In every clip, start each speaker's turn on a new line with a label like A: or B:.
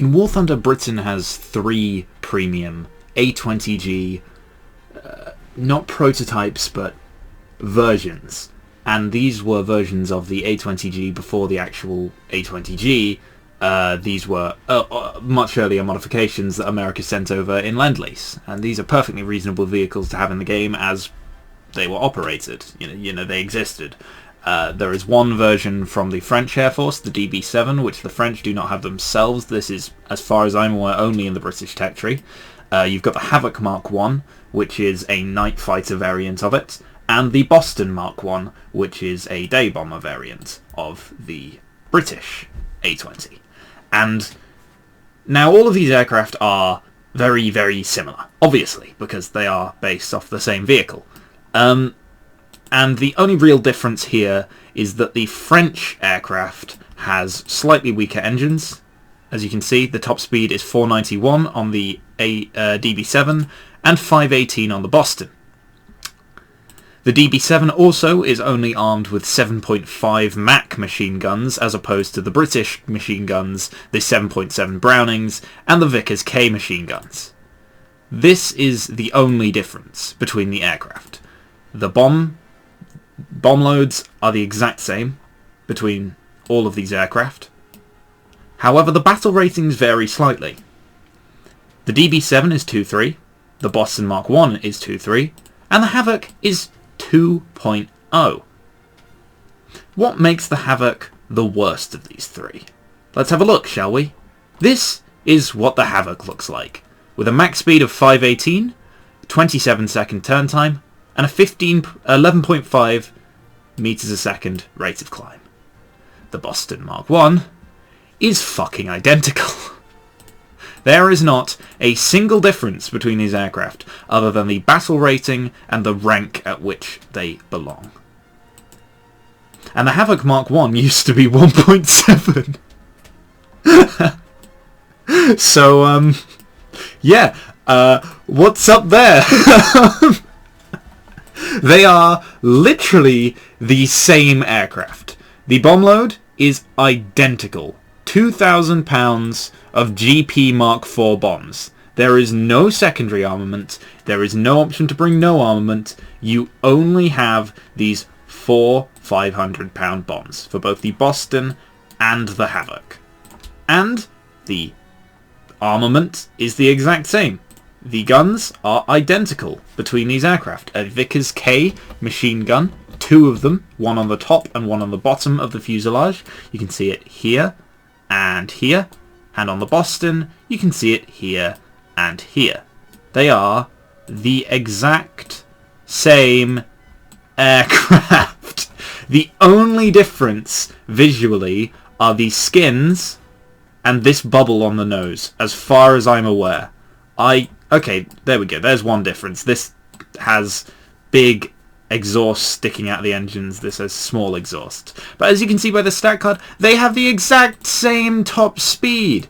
A: In War Thunder, Britain has 3 premium A20G, not prototypes, but versions. And these were versions of the A20G before the actual A20G. These were much earlier modifications that America sent over in Lend-Lease. And these are perfectly reasonable vehicles to have in the game as they were operated. You know, they existed. There is one version from the French Air Force, the DB-7, which the French do not have themselves. This is, as far as I'm aware, only in the British tech tree. You've got the Havoc Mark 1, which is a night fighter variant of it, and the Boston Mark 1, which is a day bomber variant of the British A20. And now all of these aircraft are very, very similar, obviously, because they are based off the same vehicle. And the only real difference here is that the French aircraft has slightly weaker engines. As you can see, the top speed is 491 on the DB-7 and 518 on the Boston. The DB-7 also is only armed with 7.5 Mac machine guns as opposed to the British machine guns, the 7.7 Brownings and the Vickers K machine guns. This is the only difference between the aircraft. The bomb loads are the exact same between all of these aircraft. However, the battle ratings vary slightly. The DB-7 is 2.3, the Boston Mark 1 is 2.3, and the Havoc is 2.0. What makes the Havoc the worst of these three? Let's have a look, shall we? This is what the Havoc looks like, with a max speed of 518, 27-second turn time, and a 11.5 meters a second rate of climb. The Boston Mark 1 is fucking identical. There is not a single difference between these aircraft other than the battle rating and the rank at which they belong. And the Havoc Mark 1 used to be 1.7. So, yeah, what's up there? They are literally the same aircraft. The bomb load is identical. 2,000 pounds of GP Mark IV bombs. There is no secondary armament. There is no option to bring no armament. You only have these 4 500-pound bombs for both the Boston and the Havoc. And the armament is the exact same. The guns are identical between these aircraft. A Vickers K machine gun, 2 of them, one on the top and one on the bottom of the fuselage. You can see it here and here. And on the Boston, you can see it here and here. They are the exact same aircraft. The only difference visually are the skins and this bubble on the nose, as far as I'm aware. Okay, there we go. There's one difference. This has big exhaust sticking out of the engines. This has small exhaust. But as you can see by the stat card, they have the exact same top speed.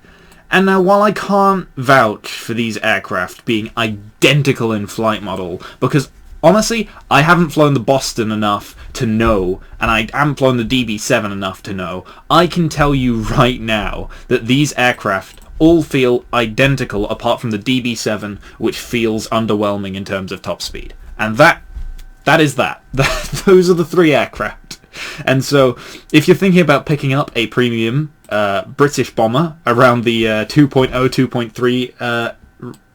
A: And now, while I can't vouch for these aircraft being identical in flight model, because honestly, I haven't flown the Boston enough to know, and I haven't flown the DB-7 enough to know, I can tell you right now that these aircraft all feel identical apart from the DB-7, which feels underwhelming in terms of top speed. And that is that. Those are the 3 aircraft. And so, if you're thinking about picking up a premium British bomber around the 2.0, 2.3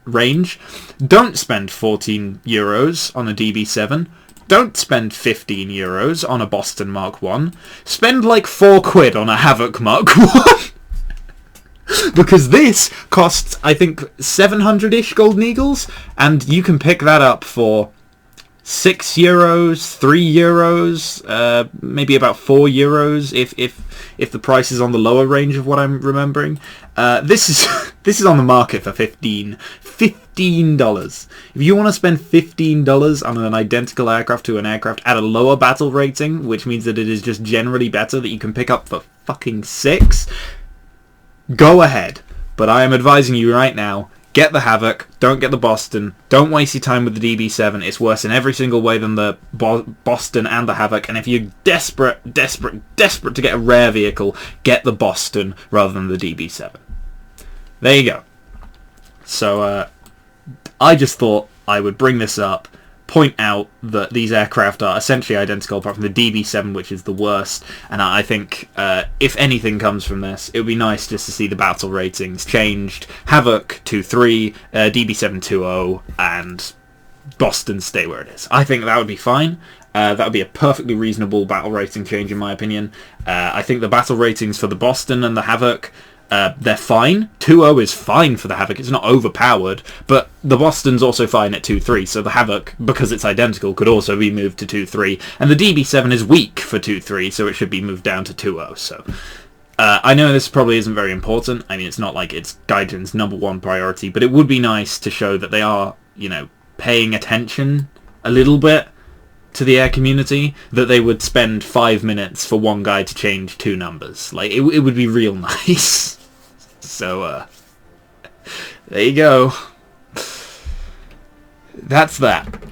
A: range, don't spend €14 on a DB-7. Don't spend €15 on a Boston Mark 1. Spend like £4 on a Havoc Mark 1. Because this costs, I think, 700-ish golden eagles, and you can pick that up for €6, €3, maybe about €4 if the price is on the lower range of what I'm remembering. This is on the market for $15. If you want to spend $15 on an identical aircraft to an aircraft at a lower battle rating, which means that it is just generally better, that you can pick up for fucking $6, go ahead. But I am advising you right now, get the Havoc, don't get the Boston, don't waste your time with the DB-7, it's worse in every single way than the Boston and the Havoc, and if you're desperate to get a rare vehicle, get the Boston rather than the DB-7. there you go. So I just thought I would bring this up, point out that these aircraft are essentially identical apart from the DB-7, which is the worst, and I think if anything comes from this, it would be nice just to see the battle ratings changed. Havoc 2-3, DB-7 2-0, and Boston stay where it is. I think that would be fine. That would be a perfectly reasonable battle rating change in my opinion. I think the battle ratings for the Boston and the Havoc, they're fine. 2-0 is fine for the Havoc. It's not overpowered, but the Boston's also fine at 2-3, so the Havoc, because it's identical, could also be moved to 2-3, and the DB-7 is weak for 2-3, so it should be moved down to 2-0, so... I know this probably isn't very important. I mean, it's not like it's Gaijin's #1 priority, but it would be nice to show that they are, you know, paying attention a little bit to the air community, that they would spend 5 minutes for one guy to change 2 numbers. Like, it would be real nice. So, there you go. That's that.